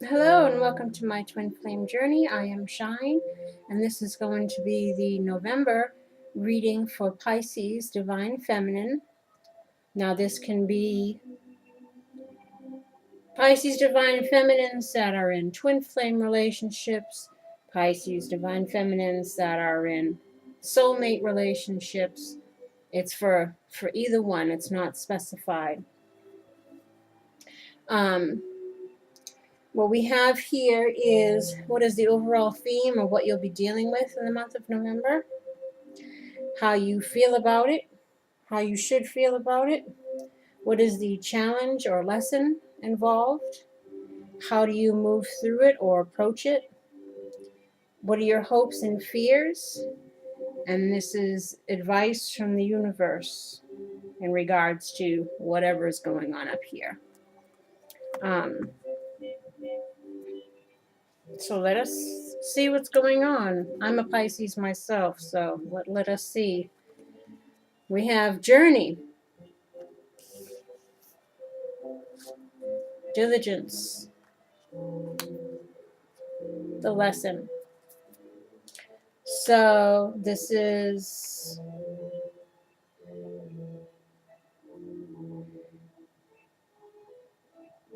Hello and welcome to my twin flame journey. I am Shine, and this is going to be the November reading for Pisces, Divine Feminine. Now, this can be Pisces, Divine Feminines that are in twin flame relationships, Pisces, Divine Feminines that are in soulmate relationships. It's for either one, it's not specified. What we have here is what is the overall theme of what you'll be dealing with in the month of November, how you feel about it, how you should feel about it, what is the challenge or lesson involved, how do you move through it or approach it, what are your hopes and fears, and this is advice from the universe in regards to whatever is going on up here. So let us see what's going on. I'm a Pisces myself, so let us see. We have journey, diligence, the lesson. So this is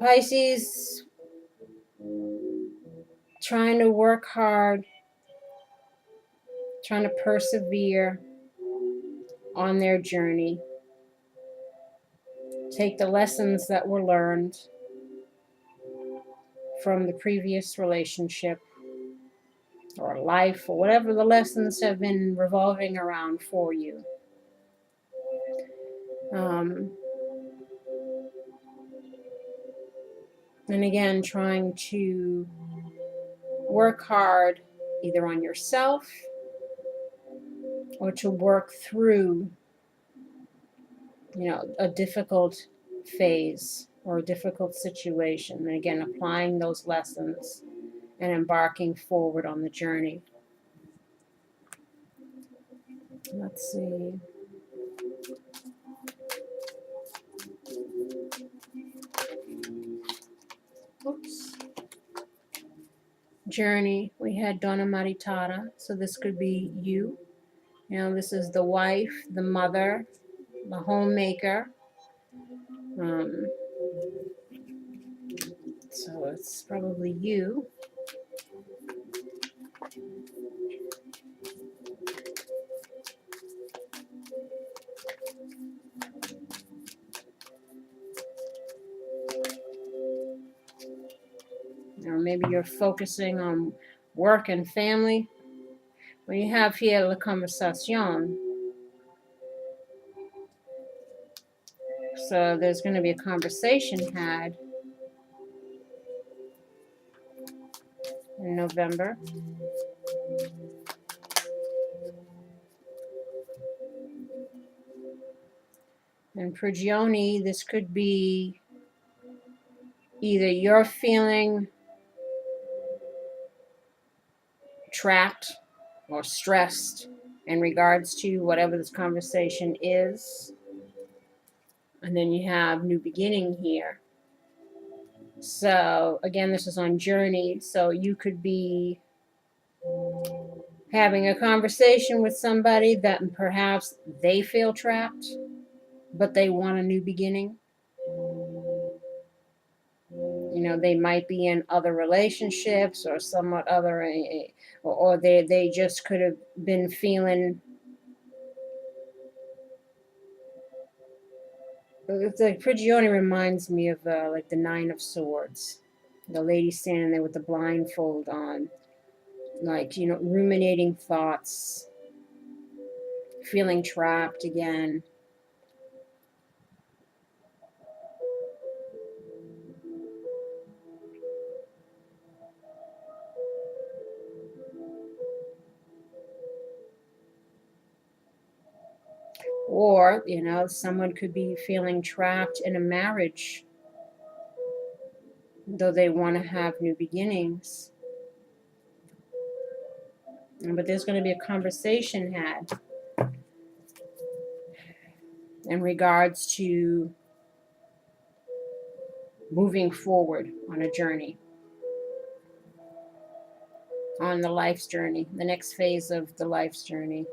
Pisces trying to work hard, trying to persevere on their journey. Take the lessons that were learned from the previous relationship or life or whatever the lessons have been revolving around for you. And again, trying to work hard either on yourself or to work through, a difficult phase or a difficult situation. And again, applying those lessons and embarking forward on the journey. Let's see. Oops. Journey. We had Donna Maritata, so this could be you. This is the wife, the mother, the homemaker. So it's probably you. Or maybe you're focusing on work and family. We have here la conversation. So there's going to be a conversation had in November. And Prigioni, this could be either you're feeling trapped or stressed in regards to whatever this conversation is. And then you have new beginning here. So again, this is on journey. So you could be having a conversation with somebody that perhaps they feel trapped, but they want a new beginning. They might be in other relationships or somewhat other, or they just could have been feeling. The Prigioni reminds me of like the Nine of Swords, the lady standing there with the blindfold on, like ruminating thoughts, feeling trapped again. Or, someone could be feeling trapped in a marriage, though they want to have new beginnings. But there's going to be a conversation had in regards to moving forward on a journey. on the life's journey, the next phase of the life's journey.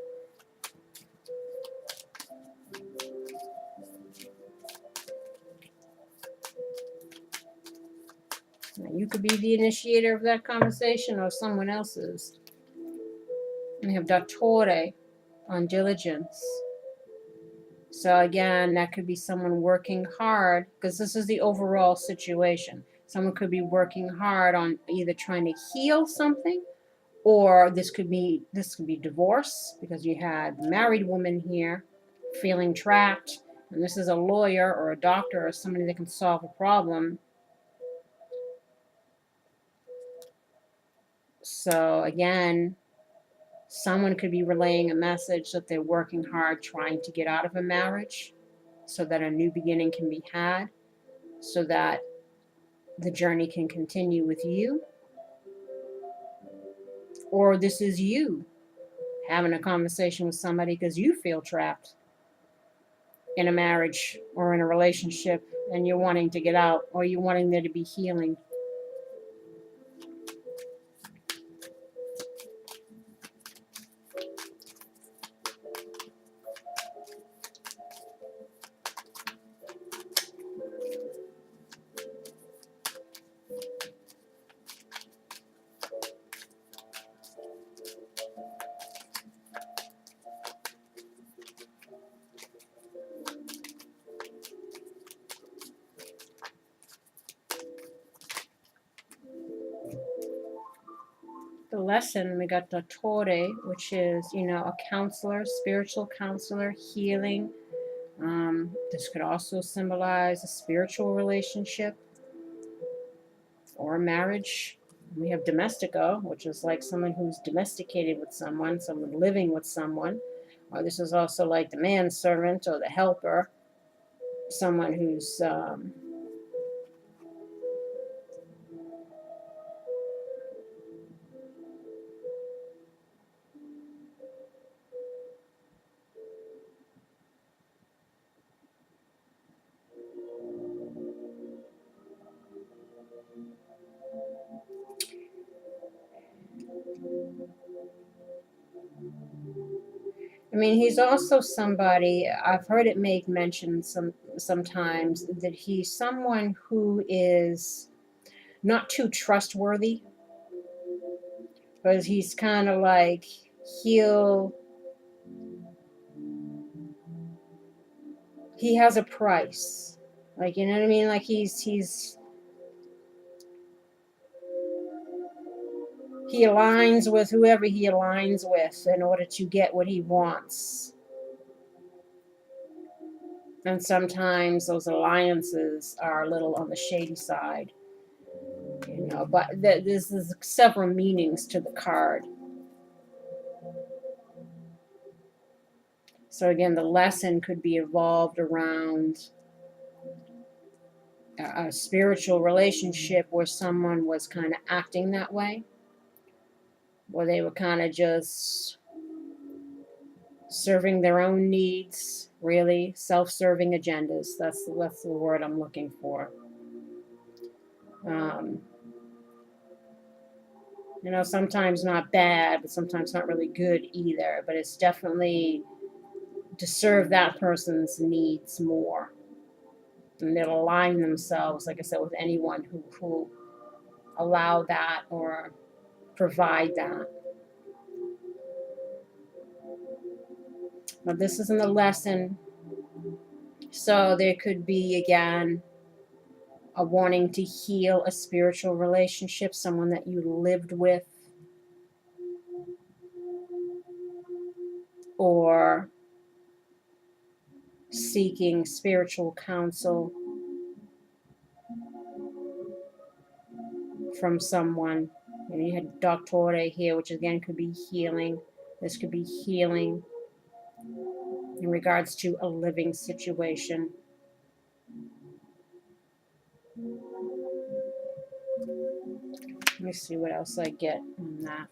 You could be the initiator of that conversation or someone else's. And we have Dottore on diligence. So again, that could be someone working hard, because this is the overall situation. Someone could be working hard on either trying to heal something, or this could be divorce, because you had a married woman here feeling trapped, and this is a lawyer or a doctor or somebody that can solve a problem. So again, someone could be relaying a message that they're working hard trying to get out of a marriage so that a new beginning can be had, so that the journey can continue with you. Or this is you having a conversation with somebody because you feel trapped in a marriage or in a relationship and you're wanting to get out, or you're wanting there to be healing. The lesson, we got the Torre, which is, a counselor, spiritual counselor, healing. This could also symbolize a spiritual relationship or a marriage. We have domestico, which is like someone who's domesticated with someone living with someone. Or this is also like the manservant or the helper, someone who's he's also somebody, I've heard it make mention sometimes that he's someone who is not too trustworthy, because he's kind of like, he has a price. Like, you know what I mean? Like he aligns with whoever he aligns with in order to get what he wants. And sometimes those alliances are a little on the shady side, but there's several meanings to the card. So again, the lesson could be evolved around a spiritual relationship where someone was kind of acting that way, where they were kind of just serving their own needs, really self-serving agendas. That's the word I'm looking for. Sometimes not bad, but sometimes not really good either. But it's definitely to serve that person's needs more. And they'll align themselves, like I said, with anyone who allow that or provide that. But this isn't a lesson. So there could be, again, a wanting to heal a spiritual relationship, someone that you lived with, or seeking spiritual counsel from someone. You had Dottore here, which again could be healing. This could be healing in regards to a living situation. Let me see what else I get on that.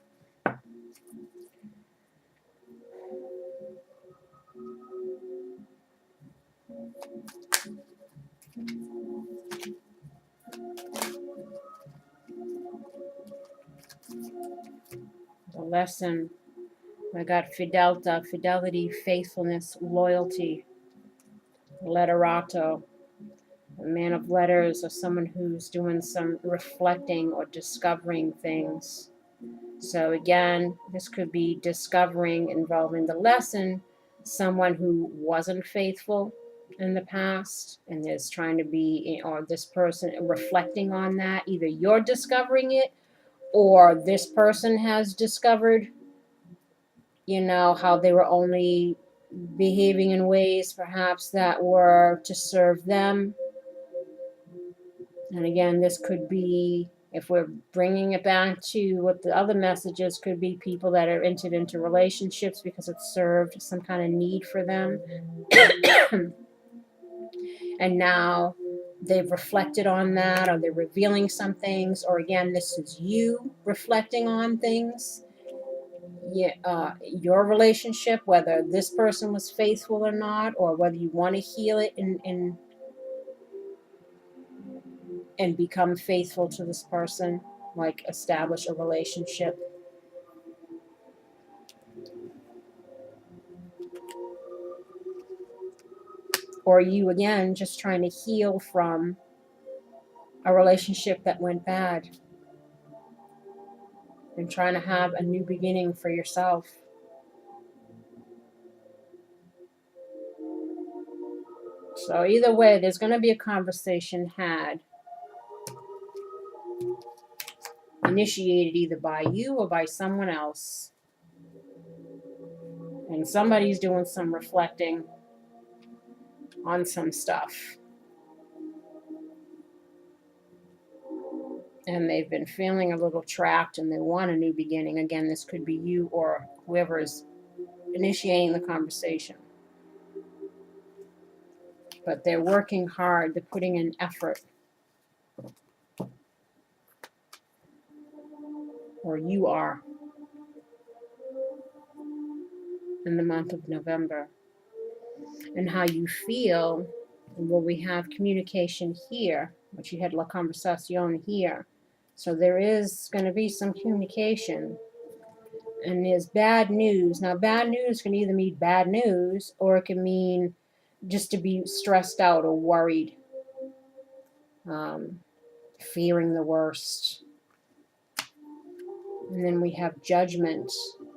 lesson. I got fidelity, faithfulness, loyalty, letterato, a man of letters, or someone who's doing some reflecting or discovering things. So again, this could be discovering involving the lesson, someone who wasn't faithful in the past and is trying to be, or this person reflecting on that. Either you're discovering it or this person has discovered, how they were only behaving in ways perhaps that were to serve them. And again, this could be, if we're bringing it back to what the other messages, could be people that are entered into relationships because it served some kind of need for them. And now they've reflected on that, or they're revealing some things, or again, this is you reflecting on things. Your relationship, whether this person was faithful or not, or whether you want to heal it and become faithful to this person, like establish a relationship. Or you, again, just trying to heal from a relationship that went bad and trying to have a new beginning for yourself. So either way, there's going to be a conversation had, initiated either by you or by someone else. And somebody's doing some reflecting on some stuff. And they've been feeling a little trapped and they want a new beginning. Again, this could be you or whoever is initiating the conversation. But they're working hard, they're putting in effort. Or you are, in the month of November. And how you feel, well, we have communication here, but you had la conversación here. So there is going to be some communication. And there's bad news. Now, bad news can either mean bad news, or it can mean just to be stressed out or worried, fearing the worst. And then we have judgment,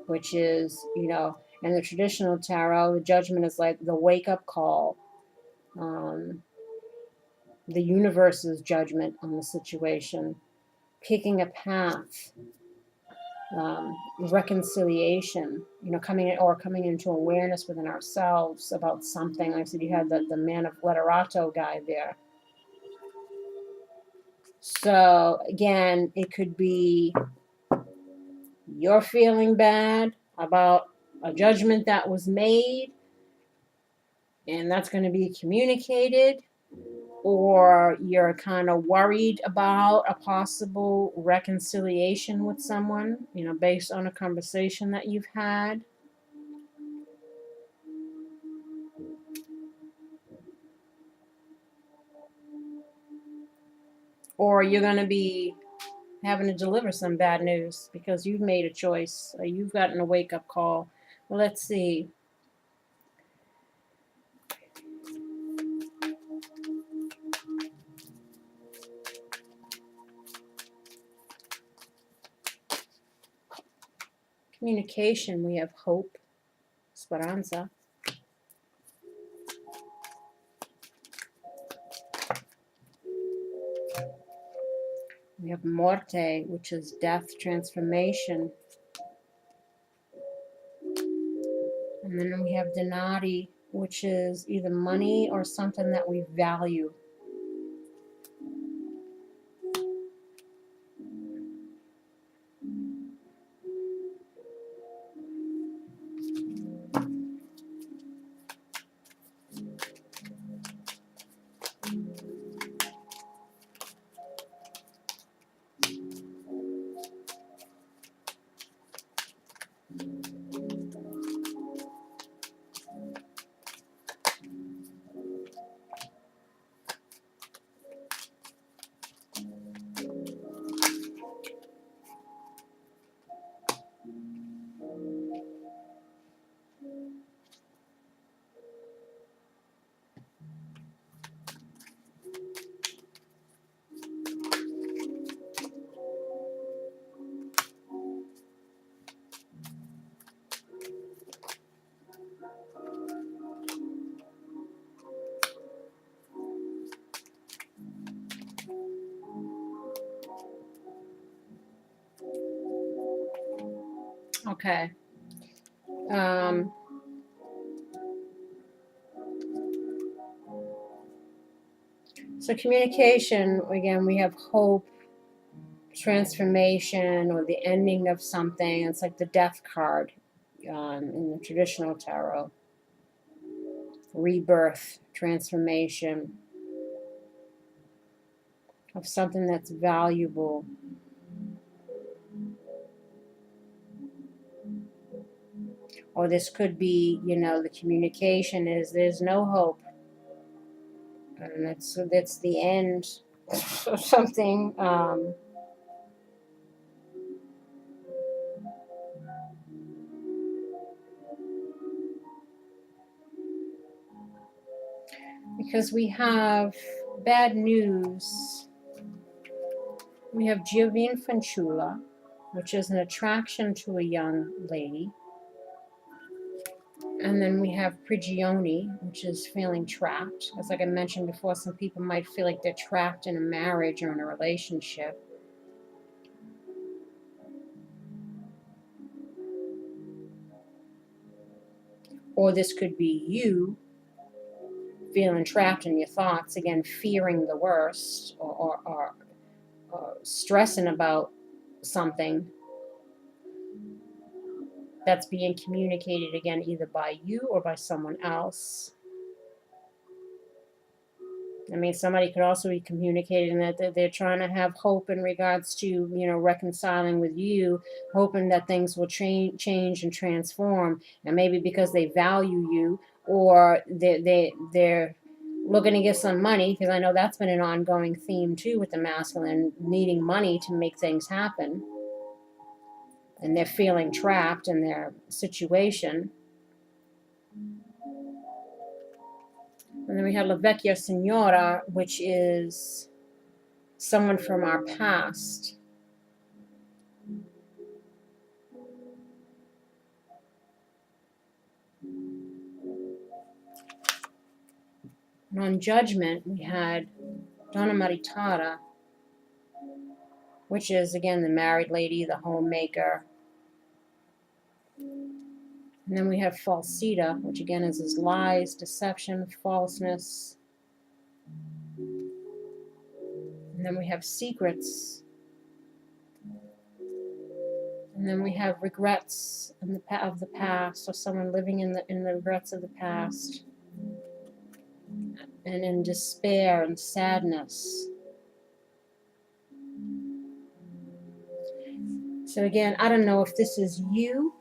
which is, in the traditional tarot, the judgment is like the wake-up call. The universe's judgment on the situation, picking a path, reconciliation, coming into awareness within ourselves about something. Like I said, you had the man of letterato guy there. So again, it could be you're feeling bad about a judgment that was made, and that's going to be communicated. Or you're kind of worried about a possible reconciliation with someone, based on a conversation that you've had. Or you're going to be having to deliver some bad news because you've made a choice, or you've gotten a wake-up call. Well, let's see. Communication, we have hope, speranza. We have morte, which is death, transformation. And then we have denari, which is either money or something that we value. Okay. So communication, again, we have hope, transformation, or the ending of something. It's like the death card in the traditional tarot. Rebirth, transformation of something that's valuable. Or this could be, the communication is there's no hope. And that's the end of something. Because we have bad news. We have Giovine Fanciulla, which is an attraction to a young lady. And then we have Prigioni, which is feeling trapped. As like I mentioned before, some people might feel like they're trapped in a marriage or in a relationship. Or this could be you feeling trapped in your thoughts, again, fearing the worst, or stressing about something that's being communicated, again, either by you or by someone else. I mean, somebody could also be communicating that they're trying to have hope in regards to, reconciling with you, hoping that things will change and transform. And maybe because they value you, or they're looking to get some money, because I know that's been an ongoing theme too with the masculine, needing money to make things happen. And they're feeling trapped in their situation. And then we have La Vecchia Signora, which is someone from our past. And on Judgment, we had Donna Maritata, which is, again, the married lady, the homemaker. And then we have Falsita, which, again, is lies, deception, falseness. And then we have Secrets. And then we have regrets of the past, or someone living in the regrets of the past. And in despair and sadness. So again, I don't know if this is you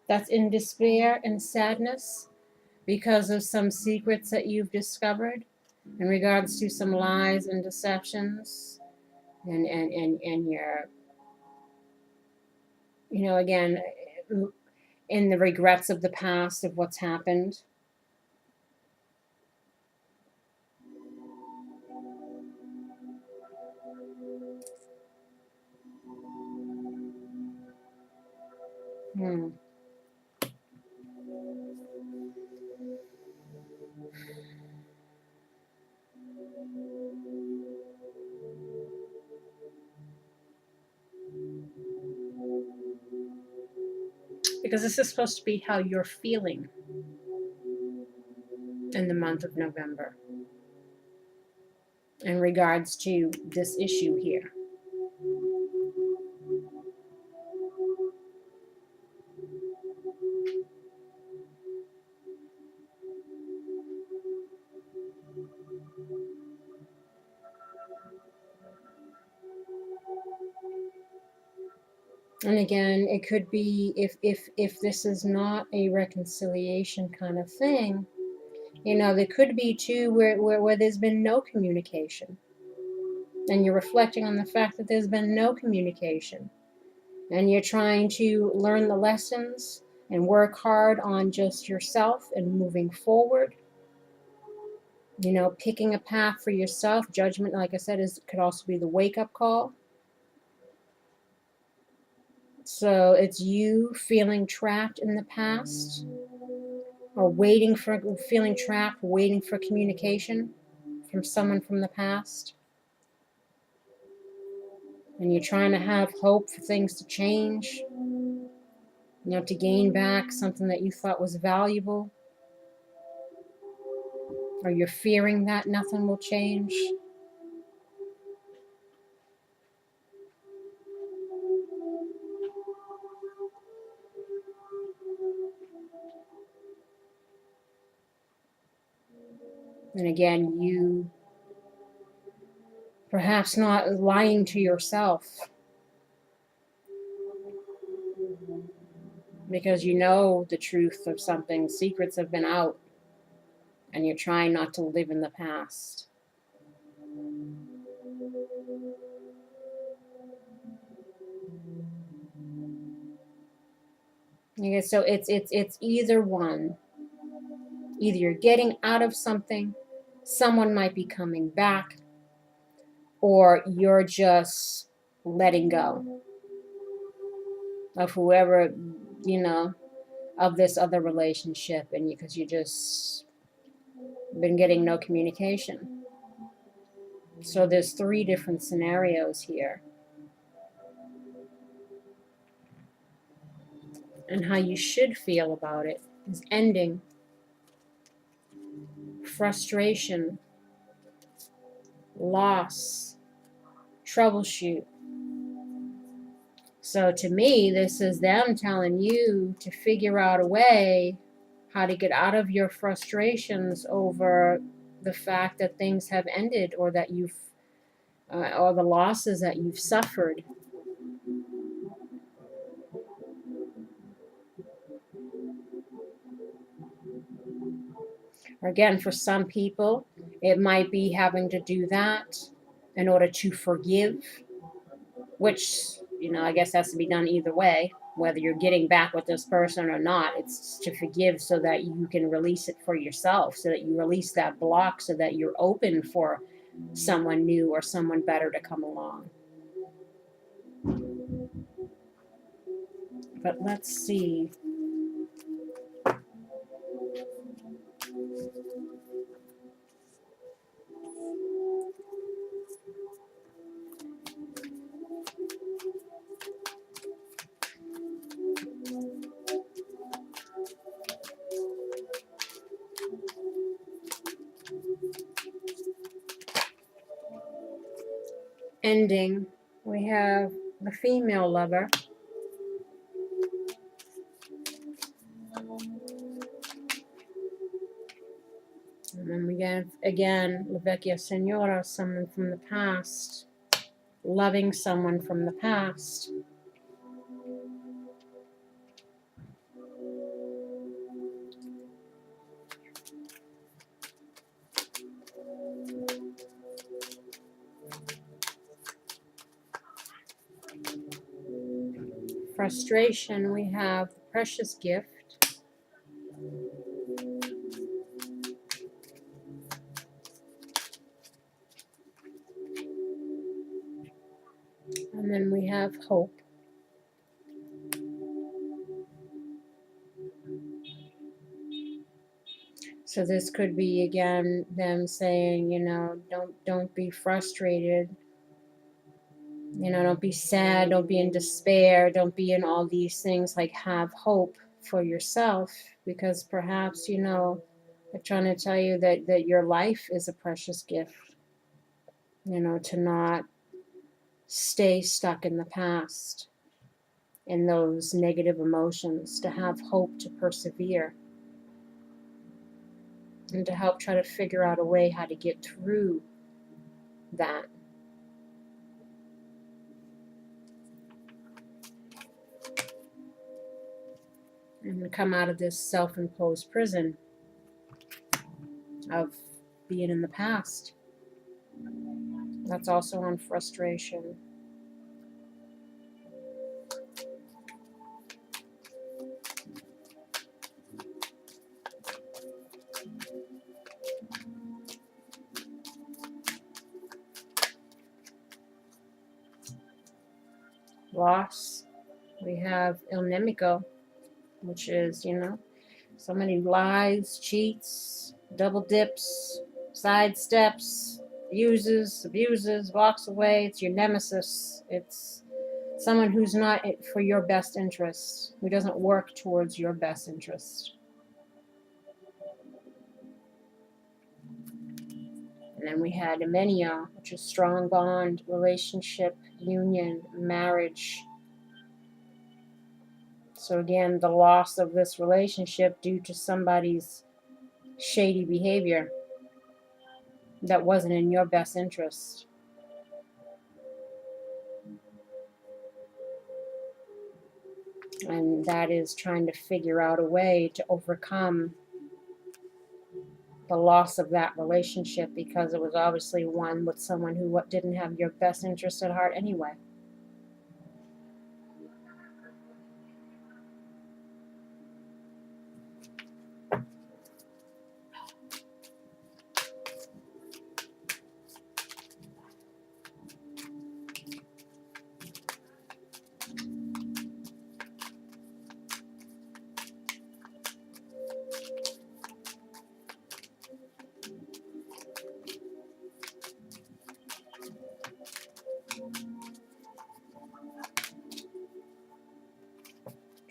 that's in despair and sadness because of some secrets that you've discovered in regards to some lies and deceptions, and your, again, in the regrets of the past of what's happened. Because this is supposed to be how you're feeling in the month of November in regards to this issue here. And again, it could be if this is not a reconciliation kind of thing, there could be too where there's been no communication. And you're reflecting on the fact that there's been no communication. And you're trying to learn the lessons and work hard on just yourself and moving forward. Picking a path for yourself. Judgment, like I said, could also be the wake-up call. So it's you feeling trapped in the past, or feeling trapped, waiting for communication from someone from the past. And you're trying to have hope for things to change. You know, to gain back something that you thought was valuable, or you're fearing that nothing will change. And again, you perhaps not lying to yourself because you know the truth of something, secrets have been out, and you're trying not to live in the past. Okay, so it's either one. Either you're getting out of something, someone might be coming back, or you're just letting go of whoever, you know, of this other relationship, and because you just been getting no communication. So there's 3 different scenarios here. And how you should feel about it is ending, frustration, loss, troubleshoot. So to me, this is them telling you to figure out a way how to get out of your frustrations over the fact that things have ended, or that you've or the losses that you've suffered. Or again, for some people, it might be having to do that in order to forgive, which, you know, I guess has to be done either way, whether you're getting back with this person or not. It's to forgive so that you can release it for yourself, so that you release that block, so that you're open for someone new or someone better to come along. But let's see. Ending, we have the female lover. And then we have, again, La Vecchia Senora, someone from the past, loving someone from the past. Frustration, we have the precious gift. And then we have hope. So this could be, again, them saying, you know, don't be frustrated. You know, don't be sad, don't be in despair, don't be in all these things. Like, have hope for yourself, because perhaps, you know, they're trying to tell you that your life is a precious gift. You know, to not stay stuck in the past, in those negative emotions, to have hope, to persevere, and to help try to figure out a way how to get through that. And come out of this self-imposed prison of being in the past. That's also on frustration. Loss. We have il nemico, which is, you know, somebody lies, cheats, double dips, sidesteps, uses, abuses, walks away. It's your nemesis. It's Someone who's not for your best interest, who doesn't work towards your best interest. And then we had Emenia, which is strong bond, relationship, union, marriage. So again, the loss of this relationship due to somebody's shady behavior that wasn't in your best interest. And that is trying to figure out a way to overcome the loss of that relationship, because it was obviously one with someone who didn't have your best interest at heart anyway.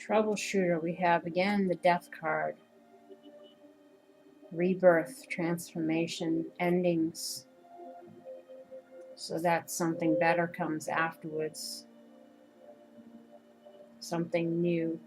Troubleshooter, we have again the Death card. Rebirth, transformation, endings. So that something better comes afterwards. Something new.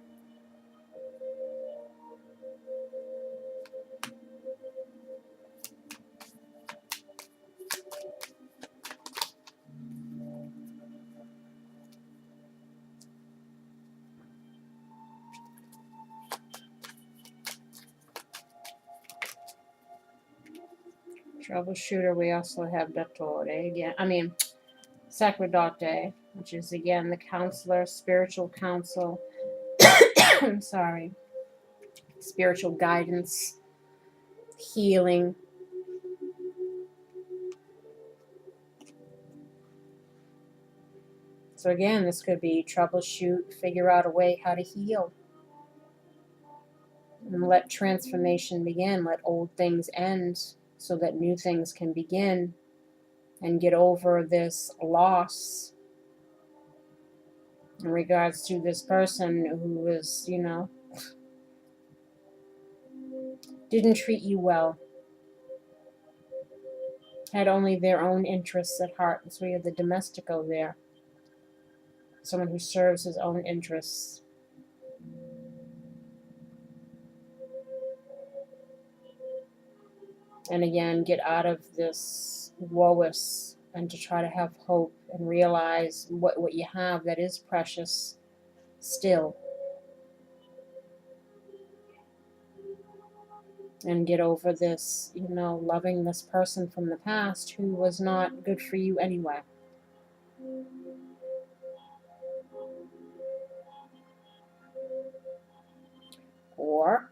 Troubleshooter, we also have Dottore again. Sacerdote, which is again the counselor, spiritual counsel. I'm sorry. Spiritual guidance, healing. So again, this could be troubleshoot, figure out a way how to heal. And let transformation begin. Let old things end so that new things can begin. And get over this loss in regards to this person who was, didn't treat you well. Had only their own interests at heart. And so we have the domestico there. Someone who serves his own interests. And again, get out of this woe-is and to try to have hope and realize what you have that is precious still. And get over this, loving this person from the past who was not good for you anyway. Or,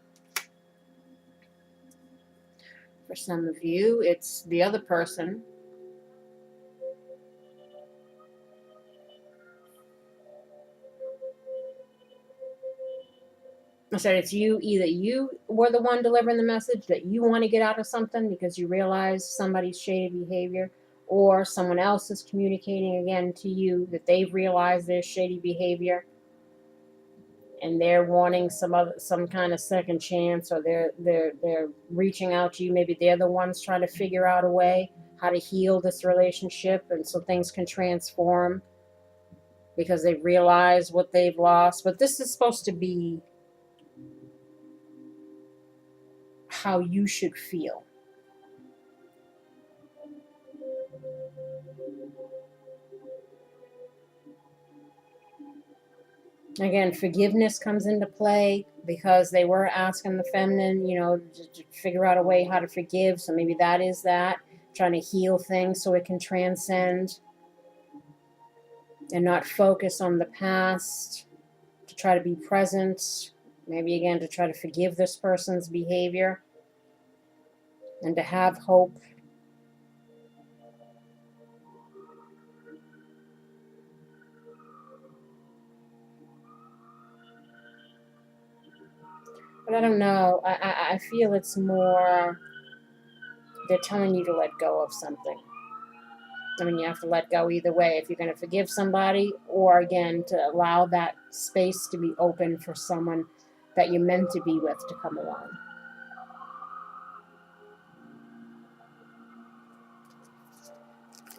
for some of you, it's the other person. I said it's you. Either you were the one delivering the message that you want to get out of something because you realize somebody's shady behavior, or someone else is communicating again to you that they've realized their shady behavior and they're wanting some kind of second chance, or they're reaching out to you. Maybe they're the ones trying to figure out a way how to heal this relationship, and so things can transform because they've realized what they've lost. But this is supposed to be how you should feel. Again, forgiveness comes into play because they were asking the feminine, to figure out a way how to forgive. So maybe that is that, trying to heal things so it can transcend and not focus on the past, to try to be present. Maybe again, to try to forgive this person's behavior and to have hope. But I don't know. I feel it's more they're telling you to let go of something. I mean, you have to let go either way if you're going to forgive somebody, or again, to allow that space to be open for someone that you're meant to be with to come along.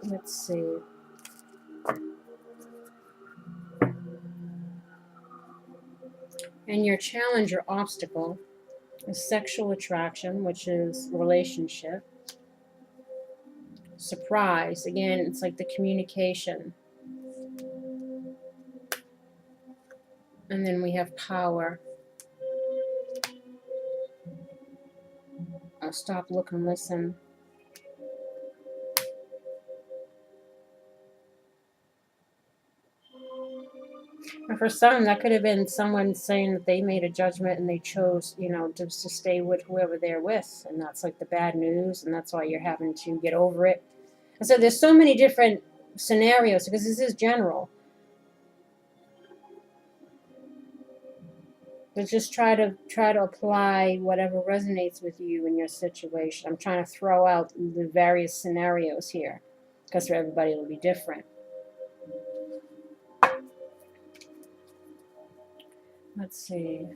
Let's see. And your challenge or obstacle is sexual attraction, which is relationship. Surprise, again, it's like the communication. And then we have power. Stop, look, and listen. And for some, that could have been someone saying that they made a judgment and they chose, you know, just to stay with whoever they're with. And that's like the bad news. And that's why you're having to get over it. And so there's so many different scenarios because this is general. But just try to apply whatever resonates with you in your situation. I'm trying to throw out the various scenarios here because for everybody it'll be different. Let's see.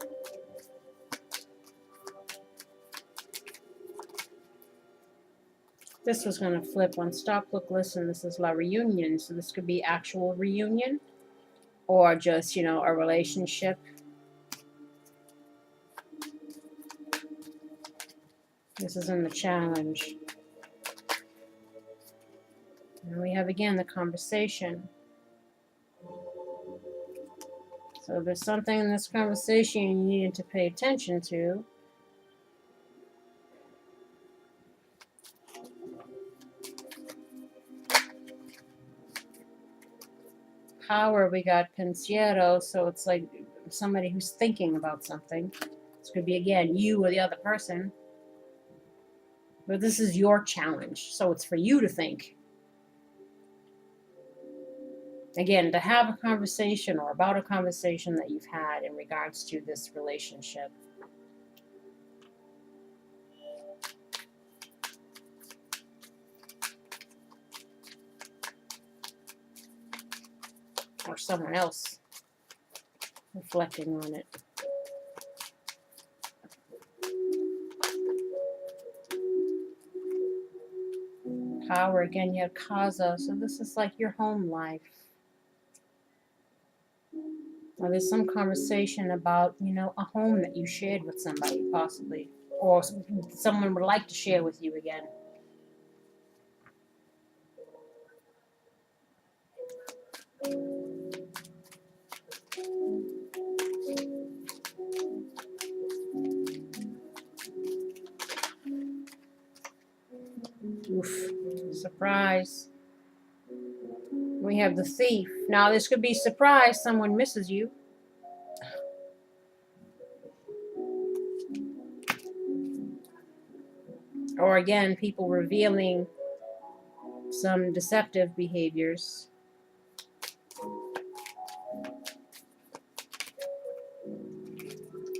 This was going to flip on Stop, Look, Listen. This is La Reunion. So this could be actual reunion or just, you know, a relationship. This is in the challenge. And we have, again, the conversation. So there's something in this conversation you needed to pay attention to. Power, we got pensiero, so it's like somebody who's thinking about something. This could be, again, you or the other person. But this is your challenge, so it's for you to think. Again, to have a conversation or about a conversation that you've had in regards to this relationship. Or someone else reflecting on it. Power, again, you have casa, so this is like your home life. Or there's some conversation about, you know, a home that you shared with somebody, possibly. Or someone would like to share with you again. Oof. Surprise. We have the Thief. Now, this could be surprise. Someone misses you. Or again, people revealing some deceptive behaviors.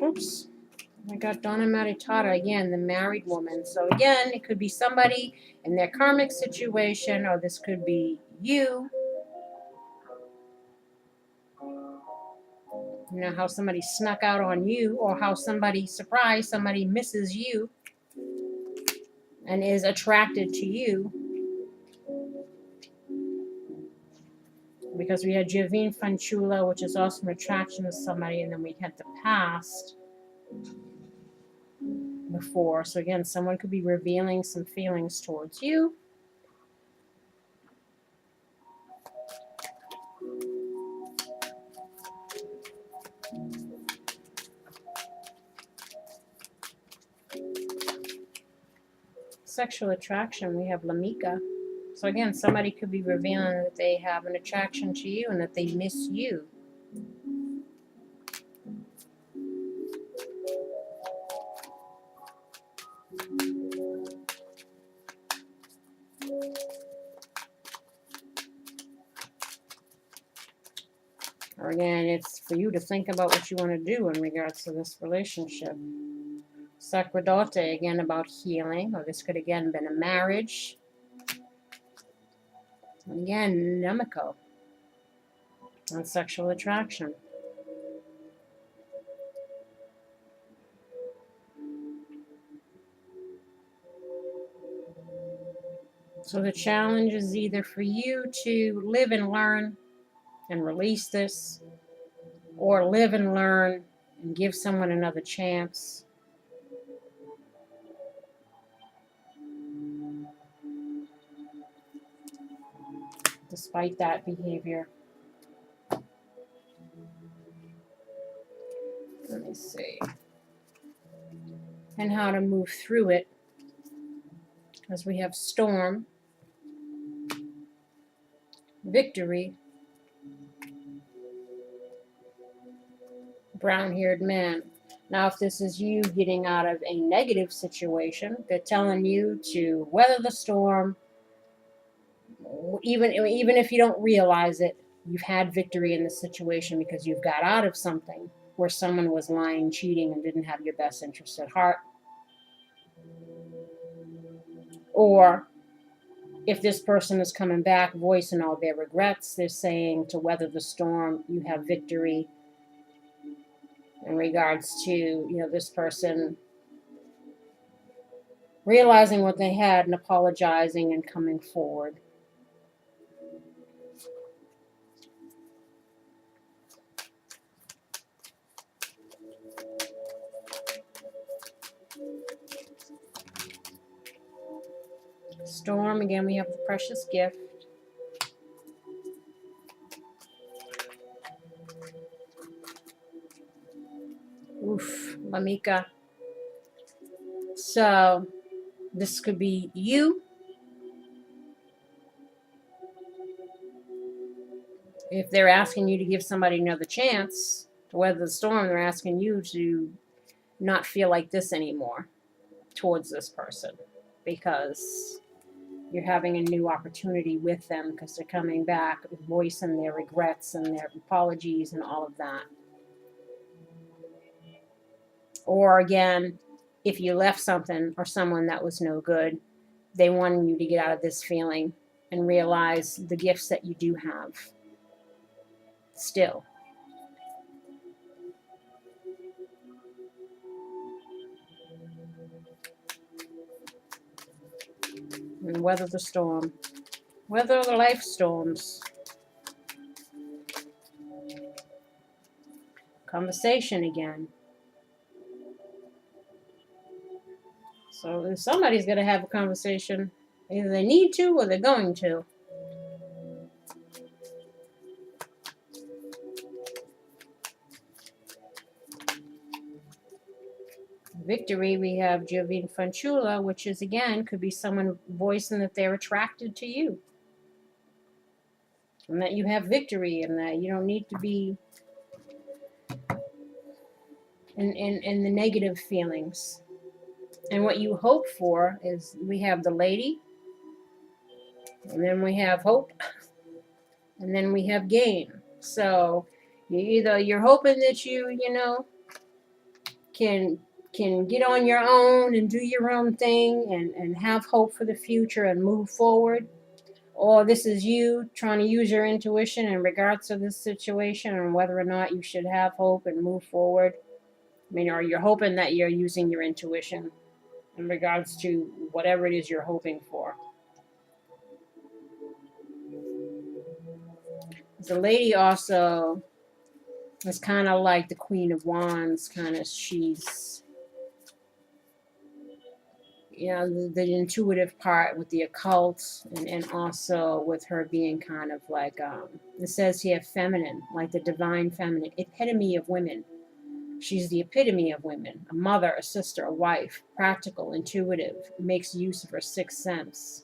Oops. I got Donna Maritata again, the married woman. So again, it could be somebody in their karmic situation, or this could be you. You know, how somebody snuck out on you, or how somebody surprised, somebody misses you and is attracted to you. Because we had Giovine Fanciulla, which is also an attraction to somebody, and then we had the past before. So again, someone could be revealing some feelings towards you. Sexual attraction, we have L'Amica. So again, somebody could be revealing that they have an attraction to you and that they miss you. Or again, it's for you to think about what you want to do in regards to this relationship. Sacerdote, again, about healing. Or this could again been a marriage. And again, Namiko on sexual attraction. So the challenge is either for you to live and learn and release this, or live and learn and give someone another chance. Despite that behavior. Let me see. And how to move through it. As we have storm, victory, brown-haired man. Now, if this is you getting out of a negative situation, they're telling you to weather the storm. Even if you don't realize it, you've had victory in the situation because you've got out of something where someone was lying, cheating, and didn't have your best interest at heart. Or if this person is coming back, voicing all their regrets, they're saying to weather the storm, you have victory in regards to, this person realizing what they had and apologizing and coming forward. Storm, again, we have the precious gift. Oof, Lamika. So, this could be you. If they're asking you to give somebody another chance to weather the storm, they're asking you to not feel like this anymore towards this person, because you're having a new opportunity with them, because they're coming back voicing their regrets and their apologies and all of that. Or again, if you left something or someone that was no good, they wanted you to get out of this feeling and realize the gifts that you do have still. And weather the storm. Weather the life storms. Conversation again. So somebody's going to have a conversation. Either they need to or they're going to. Victory, we have Jovine Fanchula, which is, again, could be someone voicing that they're attracted to you. And that you have victory and that you don't need to be in the negative feelings. And what you hope for is, we have the lady, and then we have hope, and then we have gain. So you're hoping that you can get on your own and do your own thing and have hope for the future and move forward. Or this is you trying to use your intuition in regards to this situation and whether or not you should have hope and move forward. Or you're hoping that you're using your intuition in regards to whatever it is you're hoping for. The lady also is kind of like the Queen of Wands, she's, the intuitive part with the occult, and also with her being kind of like, it says here, feminine, like the divine feminine, epitome of women. She's the epitome of women, a mother, a sister, a wife, practical, intuitive, makes use of her sixth sense.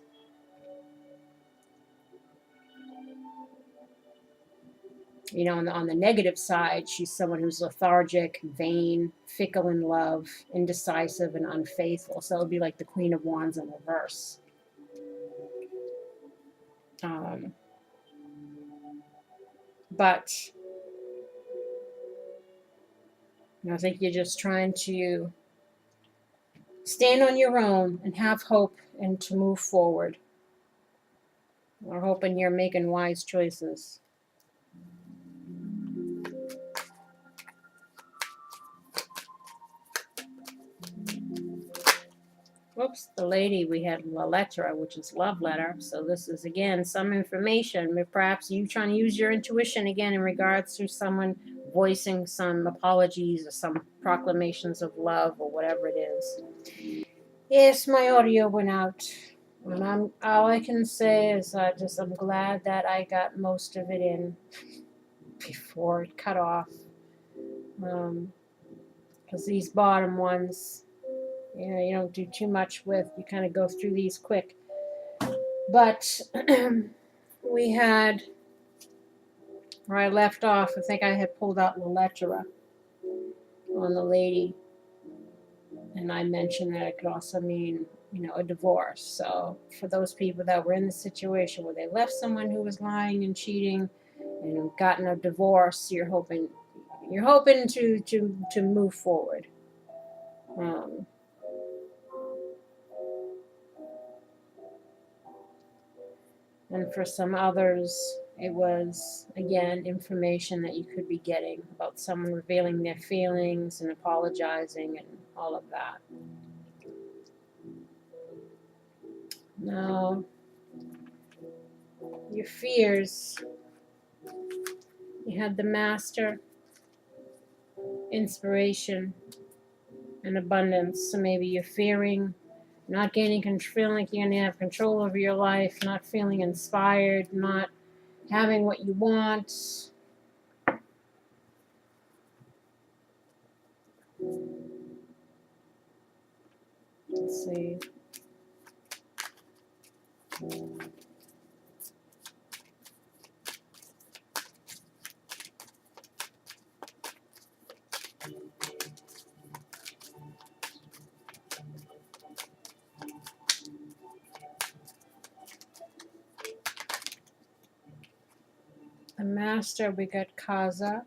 On the negative side, she's someone who's lethargic, vain, fickle in love, indecisive, and unfaithful. So it would be like the Queen of Wands in reverse. But I think you're just trying to stand on your own and have hope and to move forward. We're hoping you're making wise choices. Whoops, the lady, we had la letra, which is love letter. So this is, again, some information. Perhaps you trying to use your intuition again in regards to someone voicing some apologies or some proclamations of love or whatever it is. Yes, my audio went out. And all I can say is I'm glad that I got most of it in before it cut off. Because these bottom ones, you don't do too much with. You kind of go through these quick. But we had, where I left off, I think I had pulled out La Lettera on the lady. And I mentioned that it could also mean, a divorce. So for those people that were in the situation where they left someone who was lying and cheating and gotten a divorce, you're hoping to move forward. And for some others, it was, again, information that you could be getting about someone revealing their feelings and apologizing and all of that. Now, your fears. You had the Master, inspiration, and abundance. So maybe you're fearing not feeling like you're going to have control over your life, not feeling inspired, not having what you want. Let's see. The Master, we got Kaza.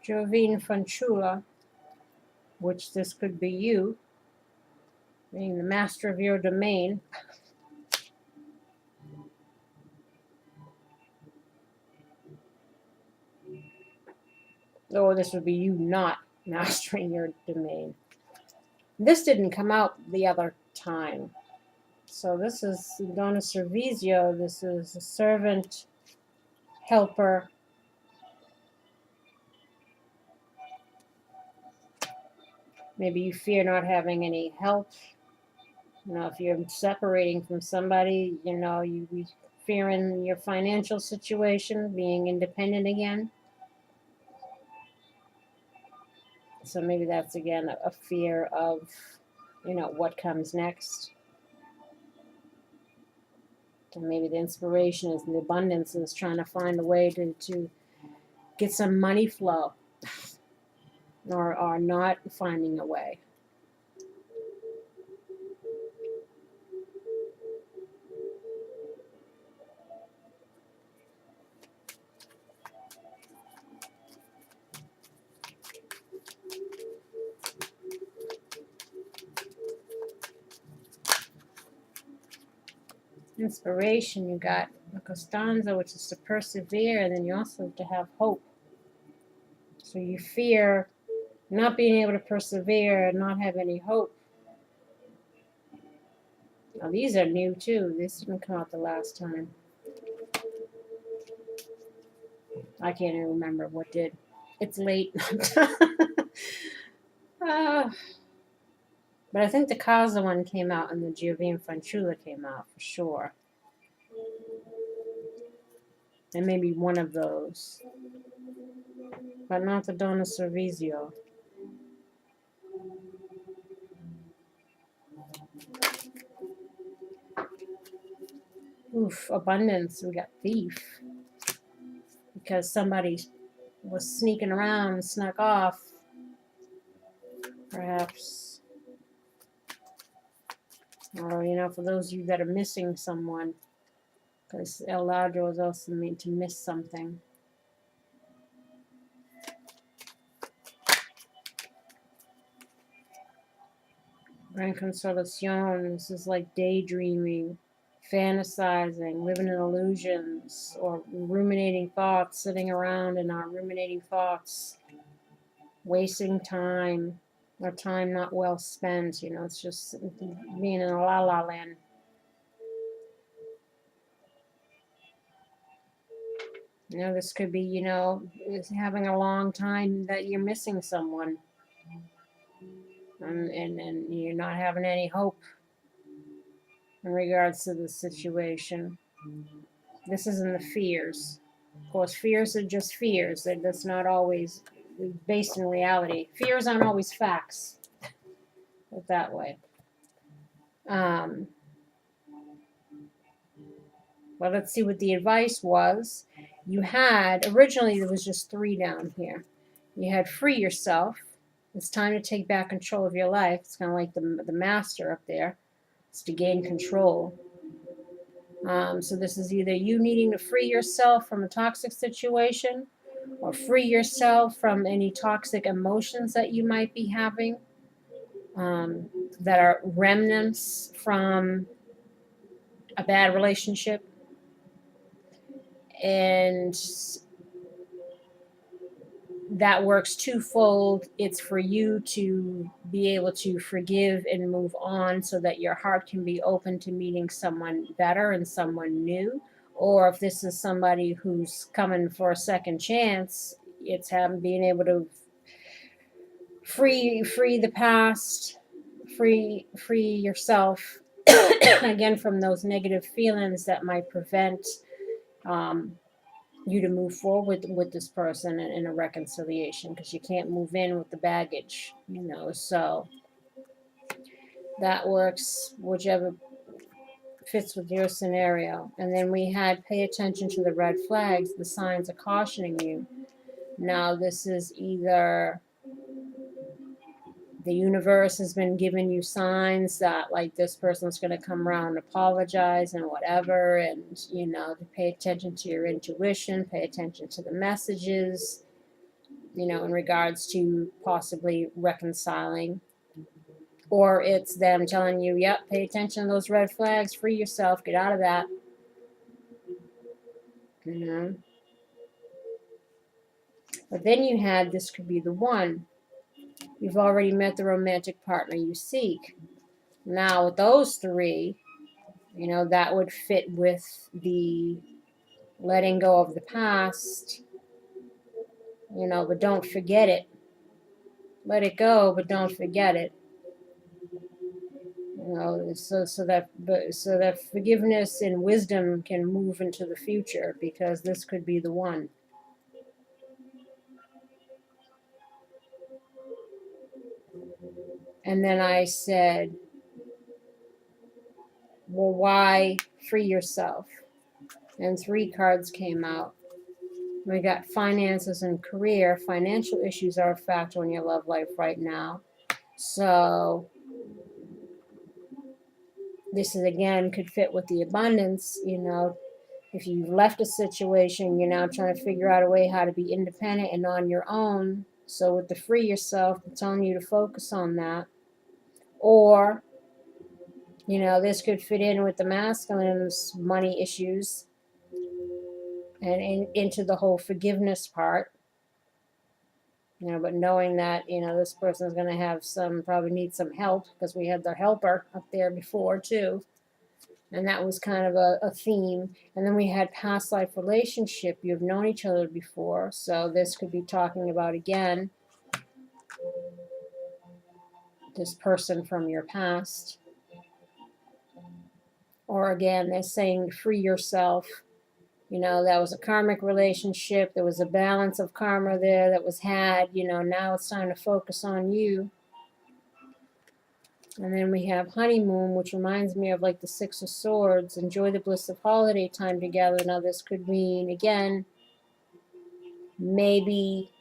Jovine Fanchula, which this could be you, being the master of your domain. Or this would be you not mastering your domain. This didn't come out the other time. So this is Donna Servizio. This is a servant, helper. Maybe you fear not having any help. If you're separating from somebody, you be fearing your financial situation, being independent again. So maybe that's, again, a fear of, what comes next. And maybe the inspiration is the abundance is trying to find a way to get some money flow, or not finding a way. Inspiration, you got the Costanza, which is to persevere, and then you also have to have hope. So you fear not being able to persevere and not have any hope. Now these are new too. This didn't come out the last time. I can't even remember what did. It's late. But I think the Kaza one came out and the Giovine Fanciulla came out for sure. And maybe one of those. But not the Donna Servizio. Oof, abundance. We got thief. Because somebody was sneaking around and snuck off. Perhaps. Or, for those of you that are missing someone. Because El Ladro is also meant to miss something. Reconciliation. This is like daydreaming, fantasizing, living in illusions, or ruminating thoughts, sitting around in our ruminating thoughts, wasting time, or time not well spent. You know, it's just being in a la la land. You know, this could be, you know, having a long time that you're missing someone, and you're not having any hope in regards to the situation. This is in the fears. Of course, fears are just fears. That's not always based in reality. Fears aren't always facts. Put it that way. Well, let's see what the advice was. You had, originally there was just 3 down here. You had free yourself. It's time to take back control of your life. It's kind of like the master up there. It's to gain control. So this is either you needing to free yourself from a toxic situation, or free yourself from any toxic emotions that you might be having, that are remnants from a bad relationship. And that works twofold. It's for you to be able to forgive and move on so that your heart can be open to meeting someone better and someone new. Or if this is somebody who's coming for a second chance, it's having being able to free the past, free yourself again from those negative feelings that might prevent you to move forward with this person in a reconciliation, because you can't move in with the baggage, you know. So that works whichever fits with your scenario. And then we had pay attention to the red flags, the signs are cautioning you. Now this is either the universe has been giving you signs that like this person's going to come around and apologize and whatever, and you know, to pay attention to your intuition, pay attention to the messages, you know, in regards to possibly reconciling. Or it's them telling you, yep, pay attention to those red flags, free yourself, get out of that. You know. But then you had, this could be the one. You've already met the romantic partner you seek. Now with those 3, you know, that would fit with the letting go of the past, you know, but don't forget it. Let it go, but don't forget it. You know, so that forgiveness and wisdom can move into the future, because this could be the one. And then I said, well, why free yourself? And 3 cards came out. We got finances and career. Financial issues are a factor in your love life right now. So this is, again, could fit with the abundance, you know. If you've left a situation, you're now trying to figure out a way how to be independent and on your own. So with the free yourself, I'm telling you to focus on that. Or, you know, this could fit in with the masculine's money issues and into the whole forgiveness part. You know, but knowing that, you know, this person is going to have probably need some help, because we had the helper up there before too. And that was kind of a theme. And then we had past life relationship. You've known each other before. So this could be talking about, again, this person from your past. Or again, they're saying free yourself. You know, that was a karmic relationship. There was a balance of karma there that was had. You know, now it's time to focus on you. And then we have honeymoon, which reminds me of like the 6 of Swords. Enjoy the bliss of holiday time together. Now this could mean, again, maybe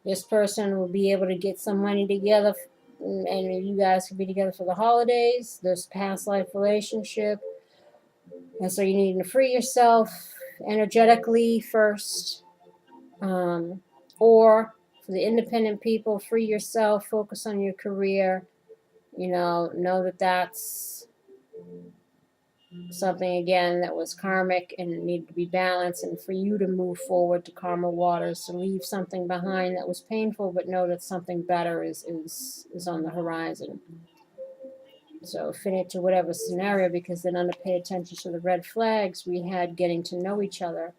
this person will be able to get some money together, and you guys could be together for the holidays. This past life relationship. And so you need to free yourself energetically first. Or for the independent people, free yourself, focus on your career. know that that's something, again, that was karmic and it needed to be balanced, and for you to move forward to karma waters, to leave something behind that was painful, but know that something better is on the horizon. So fit it to whatever scenario, because then under pay attention to the red flags, we had getting to know each other.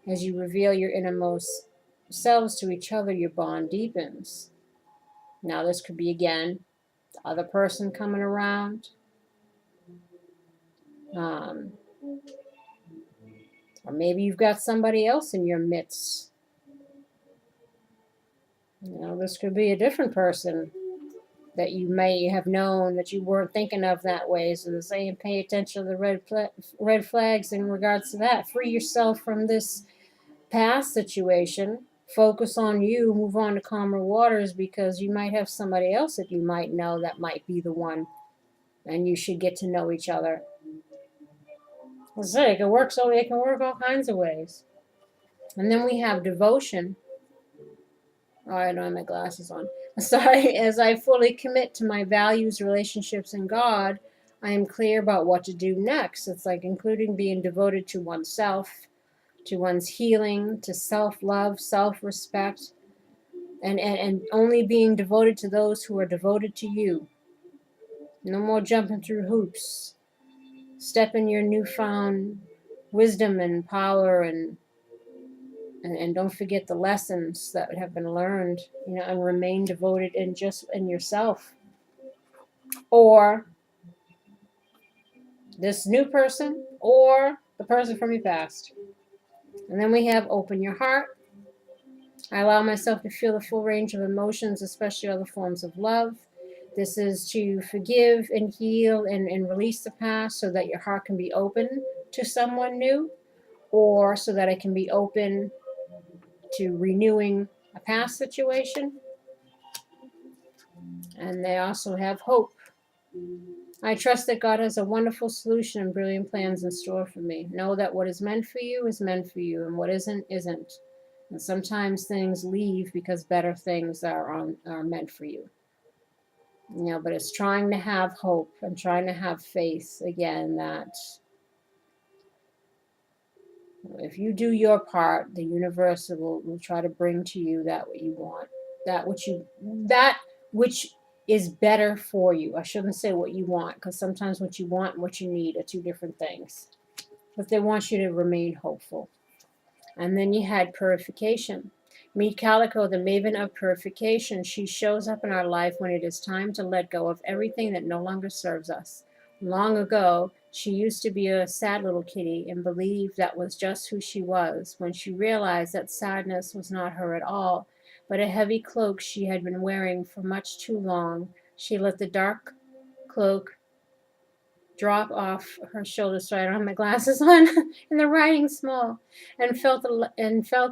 As you reveal your innermost selves to each other, your bond deepens. Now this could be, again, the other person coming around. Or maybe you've got somebody else in your midst. This could be a different person that you may have known that you weren't thinking of that way. So they're saying pay attention to the red flags in regards to that. Free yourself from this past situation. Focus on you. Move on to calmer waters, because you might have somebody else that you might know that might be the one. And you should get to know each other. I say, it can work all kinds of ways. And then we have devotion. Oh, I don't have my glasses on. Sorry. As I fully commit to my values, relationships, and God, I am clear about what to do next. It's like including being devoted to oneself, to one's healing, to self-love, self-respect, and only being devoted to those who are devoted to you. No more jumping through hoops. Step in your newfound wisdom and power, and don't forget the lessons that have been learned, and remain devoted in yourself. Or this new person, or the person from your past. And then we have open your heart. I allow myself to feel the full range of emotions, especially other forms of love. This is to forgive and heal and release the past, so that your heart can be open to someone new, or so that it can be open to renewing a past situation. And they also have hope. I trust that God has a wonderful solution and brilliant plans in store for me. Know that what is meant for you is meant for you, and what isn't, isn't. And sometimes things leave because better things are meant for you. But it's trying to have hope and trying to have faith, again, that if you do your part, the universe will try to bring to you that what you want, that which is better for you. I shouldn't say what you want, because sometimes what you want and what you need are two different things. But they want you to remain hopeful. And then you had purification. Meet Calico, the maven of purification. She shows up in our life when it is time to let go of everything that no longer serves us. Long ago, she used to be a sad little kitty and believed that was just who she was. When she realized that sadness was not her at all, but a heavy cloak she had been wearing for much too long, she let the dark cloak drop off her shoulders, so I don't have my glasses on, and the writing small, and felt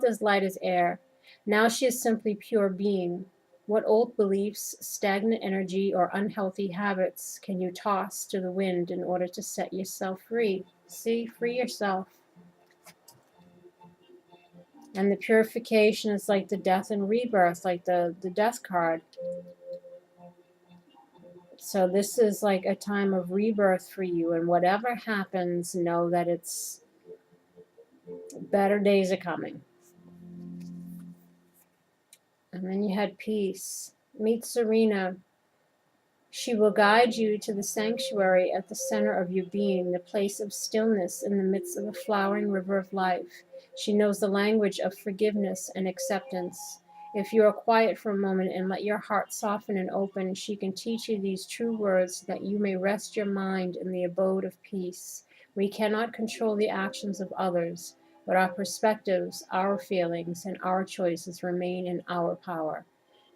as light as air. Now she is simply pure being. What old beliefs, stagnant energy, or unhealthy habits can you toss to the wind in order to set yourself free? See, free yourself. And the purification is like the death and rebirth, like the death card. So this is like a time of rebirth for you, and whatever happens, know that it's better days are coming. And then you had peace. Meet Serena. She will guide you to the sanctuary at the center of your being, the place of stillness in the midst of a flowering river of life. She knows the language of forgiveness and acceptance. If you are quiet for a moment and let your heart soften and open, she can teach you these true words so that you may rest your mind in the abode of peace. We cannot control the actions of others, but our perspectives, our feelings, and our choices remain in our power.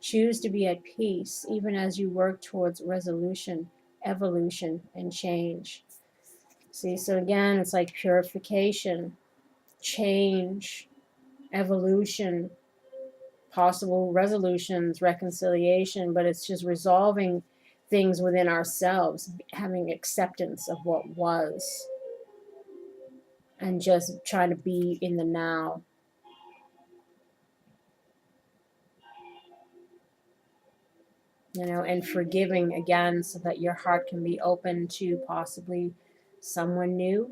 Choose to be at peace even as you work towards resolution, evolution, and change. See, so again, it's like purification, change, evolution, possible resolutions, reconciliation, but it's just resolving things within ourselves, having acceptance of what was, and just trying to be in the now. you know, and forgiving again so that your heart can be open to possibly someone new,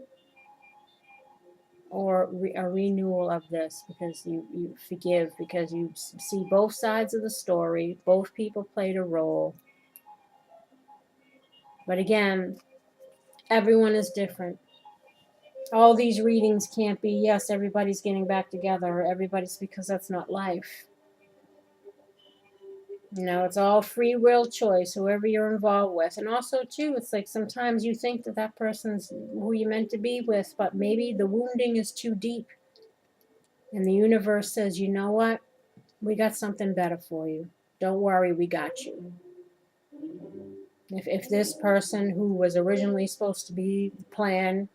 or a renewal of this, because you forgive, because you see both sides of the story. Both people played a role. But again, everyone is different. All these readings can't be, yes, everybody's getting back together, or everybody's, because that's not life. You know, it's all free will choice, whoever you're involved with. And also, too, it's like sometimes you think that that person's who you're meant to be with, but maybe the wounding is too deep. And the universe says, you know what? We got something better for you. Don't worry, we got you. If this person who was originally supposed to be the plan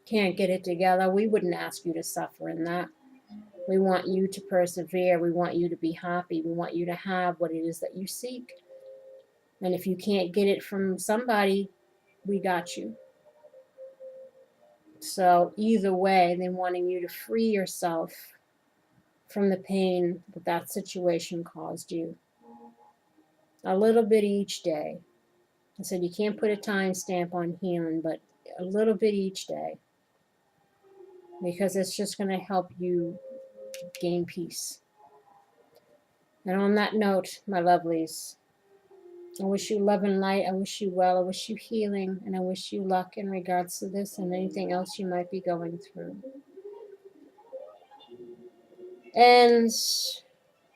can't get it together, we wouldn't ask you to suffer in that. We want you to persevere. We want you to be happy. We want you to have what it is that you seek. And if you can't get it from somebody, we got you. So either way, they're wanting you to free yourself from the pain that that situation caused you. A little bit each day. I said you can't put a time stamp on healing, but a little bit each day. Because it's just going to help you gain peace. And on that note, my lovelies, I wish you love and light. I wish you well. I wish you healing. And I wish you luck in regards to this and anything else you might be going through. And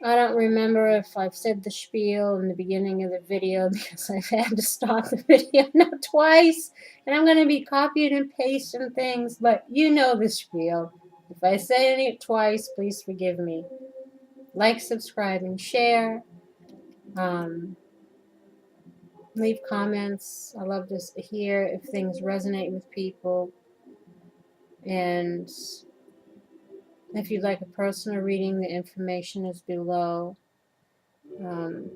I don't remember if I've said the spiel in the beginning of the video, because I've had to stop the video now twice. And I'm going to be copying and pasting things. But you know the spiel. If I say it twice, please forgive me. Like, subscribe, and share. Leave comments. I love to hear if things resonate with people. And if you'd like a personal reading, the information is below. And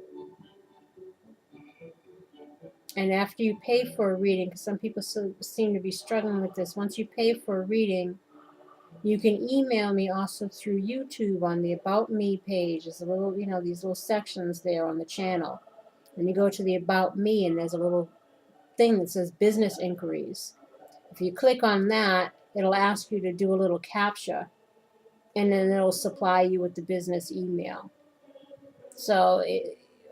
after you pay for a reading, because some people seem to be struggling with this, once you pay for a reading, you can email me also through YouTube on the About Me page. There's a little, you know, these little sections there on the channel. And you go to the About Me, and there's a little thing that says Business Inquiries. If you click on that, it'll ask you to do a little CAPTCHA, and then it'll supply you with the business email. So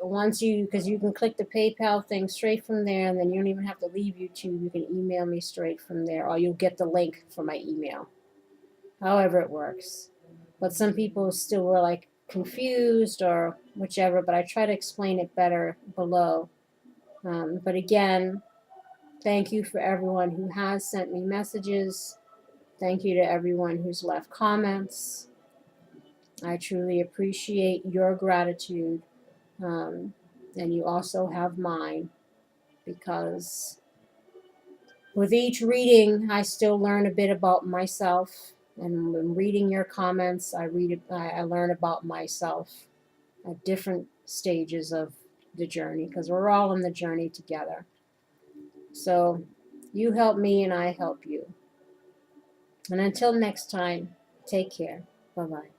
once you, because you can click the PayPal thing straight from there, and then you don't even have to leave YouTube. You can email me straight from there, or you'll get the link for my email. However it works. But some people still were like confused or whichever, but I try to explain it better below. But again, thank you for everyone who has sent me messages. Thank you to everyone who's left comments. I truly appreciate your gratitude. And you also have mine, because with each reading, I still learn a bit about myself. And when reading your comments, I learn about myself at different stages of the journey, because we're all in the journey together. So you help me and I help you. And until next time, take care. Bye-bye.